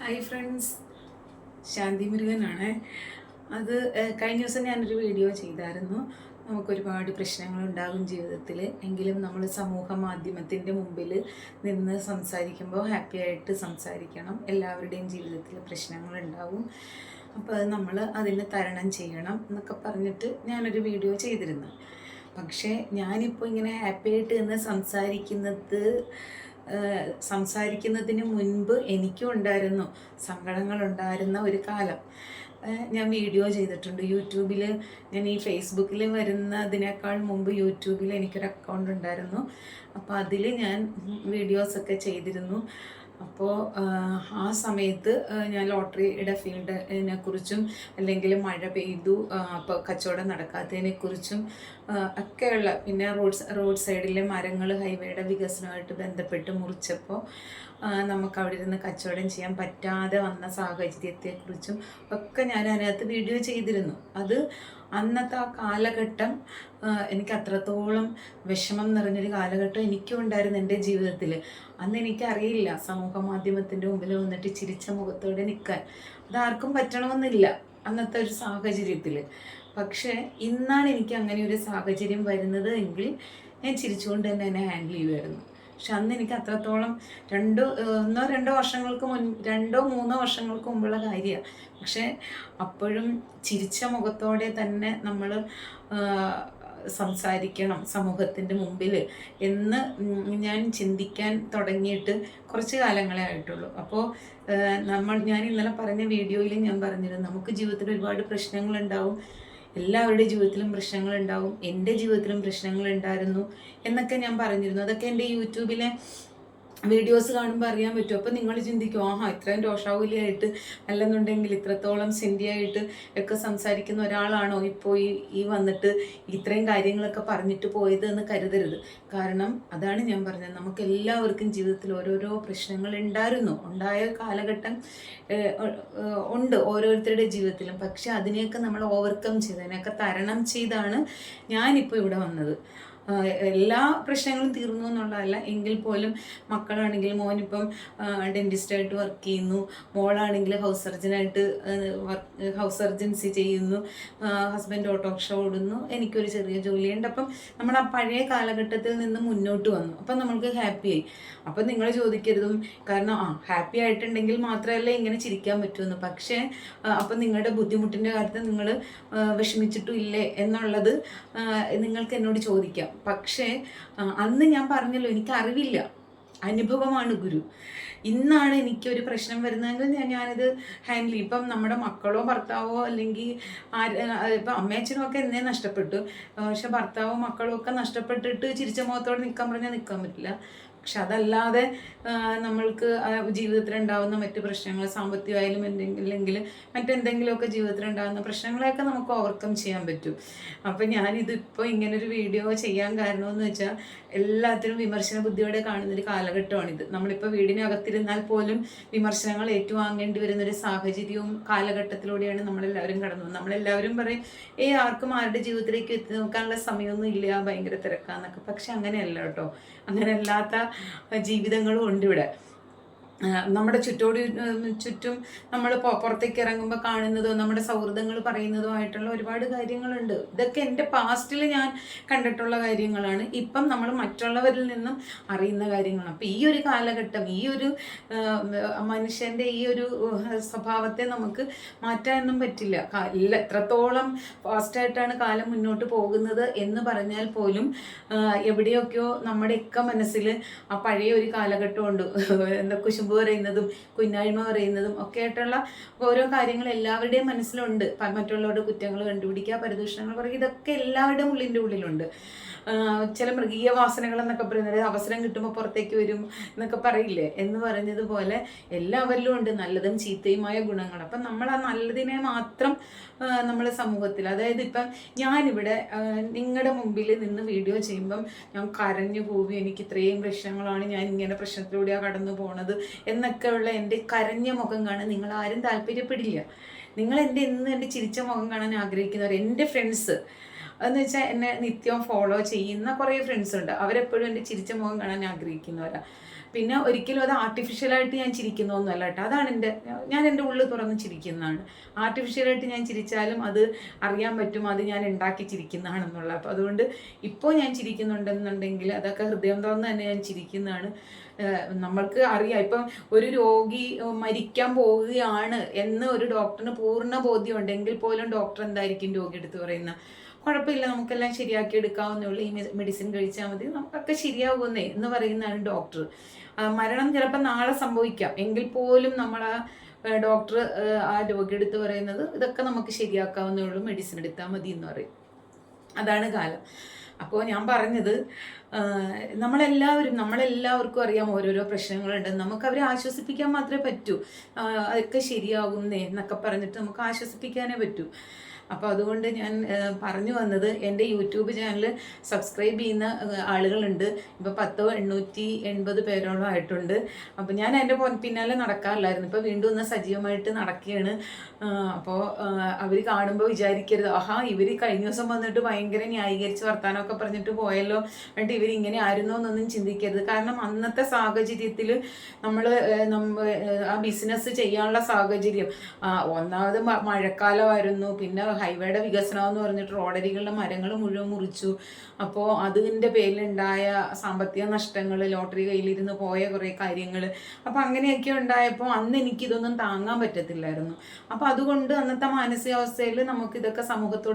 Hi friends, ശാന്തി മുരുകനാണ്. അത് കഴിഞ്ഞ ദിവസം ഞാനൊരു വീഡിയോ ചെയ്തായിരുന്നു. നമുക്കൊരുപാട് പ്രശ്നങ്ങളുണ്ടാകും ജീവിതത്തിൽ, എങ്കിലും നമ്മൾ സമൂഹ മാധ്യമത്തിൻ്റെ മുമ്പിൽ നിന്ന് സംസാരിക്കുമ്പോൾ ഹാപ്പി ആയിട്ട് സംസാരിക്കണം. എല്ലാവരുടെയും ജീവിതത്തിൽ പ്രശ്നങ്ങളുണ്ടാവും, അപ്പോൾ നമ്മൾ അതിനെ തരണം ചെയ്യണം എന്നൊക്കെ പറഞ്ഞിട്ട് ഞാനൊരു വീഡിയോ ചെയ്തിരുന്നു. പക്ഷേ ഞാനിപ്പോൾ ഇങ്ങനെ ഹാപ്പി ആയിട്ട് നിന്ന് സംസാരിക്കുന്നതിന് മുൻപ് എനിക്കും ഉണ്ടായിരുന്നു സങ്കടങ്ങളുണ്ടായിരുന്ന ഒരു കാലം. ഞാൻ വീഡിയോ ചെയ്തിട്ടുണ്ട് യൂട്യൂബിൽ. ഞാൻ ഈ ഫേസ്ബുക്കിൽ വരുന്നതിനേക്കാൾ മുമ്പ് യൂട്യൂബിൽ എനിക്കൊരു അക്കൗണ്ട് ഉണ്ടായിരുന്നു. അപ്പോൾ അതിൽ ഞാൻ വീഡിയോസൊക്കെ ചെയ്തിരുന്നു. അപ്പോൾ ആ സമയത്ത് ഞാൻ ലോട്ടറിയുടെ ഫീൽഡിനെ കുറിച്ചും അല്ലെങ്കിൽ മഴ പെയ്തു അപ്പോൾ കച്ചവടം നടക്കാത്തതിനെക്കുറിച്ചും ഒക്കെയുള്ള, പിന്നെ റോഡ് സൈഡിലെ മരങ്ങൾ ഹൈവേയുടെ വികസനമായിട്ട് ബന്ധപ്പെട്ട് മുറിച്ചപ്പോൾ നമുക്ക് അവിടെ ഇരുന്ന് കച്ചവടം ചെയ്യാൻ പറ്റാതെ വന്ന സാഹചര്യത്തെക്കുറിച്ചും ഒക്കെ ഞാൻ അതിനകത്ത് വീഡിയോ ചെയ്തിരുന്നു. അത് അന്നത്തെ ആ കാലഘട്ടം എനിക്ക് അത്രത്തോളം വിഷമം നിറഞ്ഞൊരു കാലഘട്ടം എനിക്കും ഉണ്ടായിരുന്നു എൻ്റെ ജീവിതത്തിൽ. അന്ന് എനിക്കറിയില്ല സമൂഹ മാധ്യമത്തിൻ്റെ മുമ്പിൽ വന്നിട്ട് ചിരിച്ച മുഖത്തോടെ നിൽക്കാൻ. അതാർക്കും പറ്റണമെന്നില്ല അന്നത്തെ ഒരു സാഹചര്യത്തിൽ. പക്ഷേ ഇന്നാണ് എനിക്ക് അങ്ങനെ ഒരു സാഹചര്യം വരുന്നത് എങ്കിൽ ഞാൻ ചിരിച്ചുകൊണ്ട് തന്നെ എന്നെ ഹാൻഡിൽ ചെയ്യുമായിരുന്നു. പക്ഷെ അന്ന് എനിക്ക് അത്രത്തോളം രണ്ടോ മൂന്നോ വർഷങ്ങൾക്ക് മുമ്പുള്ള കാര്യമാണ്. പക്ഷെ അപ്പോഴും ചിരിച്ച മുഖത്തോടെ തന്നെ നമ്മൾ സംസാരിക്കണം സമൂഹത്തിൻ്റെ മുമ്പിൽ എന്ന് ഞാൻ ചിന്തിക്കാൻ തുടങ്ങിയിട്ട് കുറച്ച് കാലങ്ങളെ ആയിട്ടുള്ളൂ. അപ്പോൾ ഞാൻ ഇന്നലെ പറഞ്ഞ വീഡിയോയിൽ ഞാൻ പറഞ്ഞിരുന്നു, നമുക്ക് ജീവിതത്തിൽ ഒരുപാട് പ്രശ്നങ്ങളുണ്ടാവും, എല്ലാവരുടെ ജീവിതത്തിലും പ്രശ്നങ്ങളുണ്ടാവും, എൻ്റെ ജീവിതത്തിലും പ്രശ്നങ്ങളുണ്ടായിരുന്നു എന്നൊക്കെ ഞാൻ പറഞ്ഞിരുന്നു. അതൊക്കെ എൻ്റെ യൂട്യൂബിലെ വീഡിയോസ് കാണുമ്പോൾ അറിയാൻ പറ്റും. അപ്പോൾ നിങ്ങൾ ചിന്തിക്കും, ഇത്രയും രോഷാവുലിയായിട്ട് അല്ലെന്നുണ്ടെങ്കിൽ ഇത്രത്തോളം സിന്ധിയായിട്ട് ഒക്കെ സംസാരിക്കുന്ന ഒരാളാണോ ഇപ്പോൾ ഈ വന്നിട്ട് ഇത്രയും കാര്യങ്ങളൊക്കെ പറഞ്ഞിട്ട് പോയത് എന്ന് കരുതരുത്. കാരണം അതാണ് ഞാൻ പറഞ്ഞത്, നമുക്ക് എല്ലാവർക്കും ജീവിതത്തിൽ ഓരോരോ പ്രശ്നങ്ങൾ ഉണ്ടായ കാലഘട്ടം ഉണ്ട് ഓരോരുത്തരുടെ ജീവിതത്തിലും. പക്ഷെ അതിനെയൊക്കെ നമ്മൾ ഓവർകം ചെയ്ത്, അതിനെയൊക്കെ തരണം ചെയ്താണ് ഞാനിപ്പോൾ ഇവിടെ വന്നത്. എല്ലാ പ്രശ്നങ്ങളും തീർന്നു എന്നുള്ളതല്ല, എങ്കിൽ പോലും മക്കളാണെങ്കിൽ മോനിപ്പം ഡെൻറ്റിസ്റ്റായിട്ട് വർക്ക് ചെയ്യുന്നു, മോളാണെങ്കിൽ ഹൗസ് സർജൻസി ചെയ്യുന്നു, ഹസ്ബൻഡ് ഓട്ടോറിക്ഷ ഓടുന്നു, എനിക്കൊരു ചെറിയ ജോലിയുണ്ട്. അപ്പം നമ്മൾ ആ പഴയ കാലഘട്ടത്തിൽ നിന്ന് മുന്നോട്ട് വന്നു. അപ്പം നമ്മൾക്ക് ഹാപ്പിയായി. അപ്പം നിങ്ങൾ ചോദിക്കരുതും, കാരണം ഹാപ്പി ആയിട്ടുണ്ടെങ്കിൽ മാത്രമല്ല ഇങ്ങനെ ചിരിക്കാൻ പറ്റുമെന്ന്. പക്ഷേ അപ്പം നിങ്ങളുടെ ബുദ്ധിമുട്ടിൻ്റെ കാര്യത്തിൽ നിങ്ങൾ വിഷമിച്ചിട്ടും ഇല്ലേ എന്നുള്ളത് നിങ്ങൾക്ക് എന്നോട് ചോദിക്കാം. പക്ഷേ അന്ന് ഞാൻ പറഞ്ഞല്ലോ, എനിക്കറിവില്ല, അനുഭവമാണ് ഗുരു. ഇന്നാണ് എനിക്കൊരു പ്രശ്നം വരുന്നതെങ്കിൽ ഞാനത് ഹാൻഡിൽ ചെയ്യും. ഇപ്പം നമ്മുടെ മക്കളോ ഭർത്താവോ അല്ലെങ്കിൽ ഇപ്പം അമ്മയച്ഛനും ഒക്കെ എന്നെ നഷ്ടപ്പെട്ടു. പക്ഷെ ഭർത്താവോ മക്കളോ ഒക്കെ നഷ്ടപ്പെട്ടിട്ട് ചിരിച്ച മുഖത്തോടെ നിൽക്കാൻ പറഞ്ഞാൽ നിൽക്കാൻ പറ്റില്ല. പക്ഷെ അതല്ലാതെ നമ്മൾക്ക് ജീവിതത്തിലുണ്ടാകുന്ന മറ്റ് പ്രശ്നങ്ങൾ, സാമ്പത്തികമായാലും അല്ലെങ്കിൽ മറ്റെന്തെങ്കിലുമൊക്കെ ജീവിതത്തിലുണ്ടാകുന്ന പ്രശ്നങ്ങളെയൊക്കെ നമുക്ക് ഓവർകം ചെയ്യാൻ പറ്റും. അപ്പം ഞാനിതിപ്പോൾ ഇങ്ങനൊരു വീഡിയോ ചെയ്യാൻ കാരണമെന്ന് വെച്ചാൽ എല്ലാത്തിനും വിമർശന ബുദ്ധിയോടെ കാണുന്നൊരു കാലഘട്ടമാണിത്. നമ്മളിപ്പോൾ വീടിനകത്തിരുന്നാൽ പോലും വിമർശനങ്ങൾ ഏറ്റുവാങ്ങേണ്ടി വരുന്നൊരു സാഹചര്യവും കാലഘട്ടത്തിലൂടെയാണ് നമ്മളെല്ലാവരും കടന്നു. നമ്മളെല്ലാവരും പറയും, ആർക്കും ആരുടെ ജീവിതത്തിലേക്ക് എത്തി നോക്കാനുള്ള സമയമൊന്നും ഇല്ല, ഭയങ്കര തിരക്കാന്നൊക്കെ. പക്ഷെ അങ്ങനെയല്ല കേട്ടോ, അങ്ങനെ അല്ലാത്ത ജീവിതങ്ങളും ഉണ്ട് ഇവിടെ. നമ്മുടെ ചുറ്റും നമ്മൾ പുറത്തേക്ക് ഇറങ്ങുമ്പോൾ കാണുന്നതോ നമ്മുടെ സൗഹൃദങ്ങൾ പറയുന്നതോ ആയിട്ടുള്ള ഒരുപാട് കാര്യങ്ങളുണ്ട്. ഇതൊക്കെ എൻ്റെ പാസ്റ്റിൽ ഞാൻ കണ്ടിട്ടുള്ള കാര്യങ്ങളാണ്. ഇപ്പം നമ്മൾ മറ്റുള്ളവരിൽ നിന്നും അറിയുന്ന കാര്യങ്ങളാണ്. അപ്പം ഈ ഒരു കാലഘട്ടം, ഈ ഒരു മനുഷ്യൻ്റെ ഈ ഒരു സ്വഭാവത്തെ നമുക്ക് മാറ്റാനൊന്നും പറ്റില്ല. എത്രത്തോളം ഫാസ്റ്റായിട്ടാണ് കാലം മുന്നോട്ട് പോകുന്നത് എന്ന് പറഞ്ഞാൽ പോലും എവിടെയൊക്കെയോ നമ്മുടെയൊക്കെ മനസ്സിൽ ആ പഴയ ഒരു കാലഘട്ടമുണ്ട്. എന്താ കുശുമ്പ് പറയുന്നതും കുഞ്ഞായ്മ പറയുന്നതും ഒക്കെ ആയിട്ടുള്ള ഓരോ കാര്യങ്ങൾ എല്ലാവരുടെയും മനസ്സിലുണ്ട്. മറ്റുള്ളവരുടെ കുറ്റങ്ങൾ കണ്ടുപിടിക്കുക, പരദൂഷണങ്ങൾ പറയുക, ഇതൊക്കെ എല്ലാവരുടെയും ഉള്ളിലുണ്ട്. ചില മൃഗീയ വാസനകൾ എന്നൊക്കെ പറയുന്നത് അവസരം കിട്ടുമ്പോൾ പുറത്തേക്ക് വരും എന്നൊക്കെ പറയില്ലേ, എന്ന് പറഞ്ഞതുപോലെ എല്ലാവരിലും ഉണ്ട് നല്ലതും ചീത്തയുമായ ഗുണങ്ങൾ. അപ്പം നമ്മൾ ആ നല്ലതിനെ മാത്രം നമ്മൾ സമൂഹത്തിൽ, അതായത് ഇപ്പം ഞാനിവിടെ നിങ്ങളുടെ മുമ്പിൽ നിന്ന് വീഡിയോ ചെയ്യുമ്പം ഞാൻ കരഞ്ഞു പോവുകയും എനിക്ക് ഇത്രയും പ്രശ്നങ്ങളാണ്, ഞാൻ ഇങ്ങനെ പ്രശ്നത്തിലൂടെയാണ് കടന്നു പോണത് എന്നൊക്കെയുള്ള എൻ്റെ കരഞ്ഞ മുഖം കാണാൻ നിങ്ങൾ ആരും താല്പര്യപ്പെടില്ല. നിങ്ങൾ എൻ്റെ ചിരിച്ച മുഖം കാണാൻ ആഗ്രഹിക്കുന്നവർ, എൻ്റെ ഫ്രണ്ട്സ് എന്ന് വെച്ചാൽ എന്നെ നിത്യവും ഫോളോ ചെയ്യുന്ന കുറേ ഫ്രണ്ട്സ് ഉണ്ട്. അവരെപ്പോഴും എൻ്റെ ചിരിച്ച മുഖം കാണാൻ ആഗ്രഹിക്കുന്നവരാണ്. പിന്നെ ഒരിക്കലും അത് ആർട്ടിഫിഷ്യലായിട്ട് ഞാൻ ചിരിക്കുന്നൊന്നുമല്ല കേട്ടോ. അതാണ് ഞാൻ എൻ്റെ ഉള്ളിൽ തുറന്ന് ചിരിക്കുന്നതാണ്. ആർട്ടിഫിഷ്യലായിട്ട് ഞാൻ ചിരിച്ചാലും അത് അറിയാൻ പറ്റും അത് ഞാൻ ഉണ്ടാക്കി ചിരിക്കുന്നതാണെന്നുള്ളത്. അപ്പോൾ അതുകൊണ്ട് ഇപ്പോൾ ഞാൻ ചിരിക്കുന്നുണ്ടെന്നുണ്ടെങ്കിൽ അതൊക്കെ ഹൃദയം തുറന്ന് തന്നെ ഞാൻ ചിരിക്കുന്നതാണ്. നമ്മൾക്ക് അറിയാം, ഇപ്പം ഒരു രോഗി മരിക്കാൻ പോവുകയാണ് എന്ന് ഒരു ഡോക്ടറിന് പൂർണ്ണ ബോധ്യം ഉണ്ടെങ്കിൽ പോലും ഡോക്ടർ എന്തായിരിക്കും രോഗി എടുത്ത് പറയുന്നത്, കുഴപ്പമില്ല, നമുക്കെല്ലാം ശരിയാക്കി എടുക്കാവുന്നേ ഉള്ളൂ, ഈ മെഡിസിൻ കഴിച്ചാൽ മതി, നമുക്കൊക്കെ ശരിയാകുന്നേ എന്ന് പറയുന്നതാണ് ഡോക്ടർ. മരണം ചിലപ്പോൾ നാളെ സംഭവിക്കാം എങ്കിൽ പോലും നമ്മൾ ഡോക്ടർ ആ രോഗിയെടുത്ത് പറയുന്നത് ഇതൊക്കെ നമുക്ക് ശരിയാക്കാവുന്നേ ഉള്ളൂ, മെഡിസിൻ എടുത്താൽ മതി എന്ന് പറയും. അതാണ് കാലം. അപ്പോൾ ഞാൻ പറഞ്ഞത്, നമ്മളെല്ലാവർക്കും അറിയാം ഓരോരോ പ്രശ്നങ്ങളുണ്ട്, നമുക്ക് അവരെ ആശ്വസിപ്പിക്കാൻ മാത്രമേ പറ്റൂ. അതൊക്കെ ശരിയാകുന്നേ എന്നൊക്കെ പറഞ്ഞിട്ട് നമുക്ക് ആശ്വസിപ്പിക്കാനേ പറ്റൂ. അപ്പോൾ അതുകൊണ്ട് ഞാൻ പറഞ്ഞു വന്നത്, എൻ്റെ യൂട്യൂബ് ചാനൽ സബ്സ്ക്രൈബ് ചെയ്യുന്ന ആളുകളുണ്ട്. ഇപ്പോൾ 880 പേരോളം ആയിട്ടുണ്ട്. അപ്പോൾ ഞാൻ എൻ്റെ പിന്നാലെ നടക്കാറില്ലായിരുന്നു, ഇപ്പോൾ വീണ്ടും ഒന്ന് സജീവമായിട്ട് നടക്കുകയാണ്. അപ്പോൾ അവർ കാണുമ്പോൾ വിചാരിക്കരുത്, ആഹാ ഇവർ കഴിഞ്ഞ ദിവസം വന്നിട്ട് ഭയങ്കര ന്യായീകരിച്ച് വർത്താനമൊക്കെ പറഞ്ഞിട്ട് പോയല്ലോ, എന്നിട്ട് ഇവരിങ്ങനെ ആയിരുന്നോ എന്നൊന്നും ചിന്തിക്കരുത്. കാരണം അന്നത്തെ സാഹചര്യത്തിൽ നമ്മൾ ആ ബിസിനസ് ചെയ്യാനുള്ള സാഹചര്യം, ഒന്നാമത് മഴക്കാലമായിരുന്നു, പിന്നെ ഹൈവേയുടെ വികസനം എന്ന് പറഞ്ഞിട്ട് റോഡരികളുടെ മരങ്ങൾ മുഴുവൻ മുറിച്ചു. അപ്പോൾ അതിൻ്റെ പേരിലുണ്ടായ സാമ്പത്തിക നഷ്ടങ്ങൾ, ലോട്ടറി കയ്യിലിരുന്ന് പോയ കുറേ കാര്യങ്ങൾ, അപ്പോൾ അങ്ങനെയൊക്കെ ഉണ്ടായപ്പോൾ അന്ന് എനിക്കിതൊന്നും താങ്ങാൻ പറ്റത്തില്ലായിരുന്നു. അപ്പോൾ അതുകൊണ്ട് അന്നത്തെ മാനസികാവസ്ഥയിൽ നമുക്കിതൊക്കെ സമൂഹത്തോട്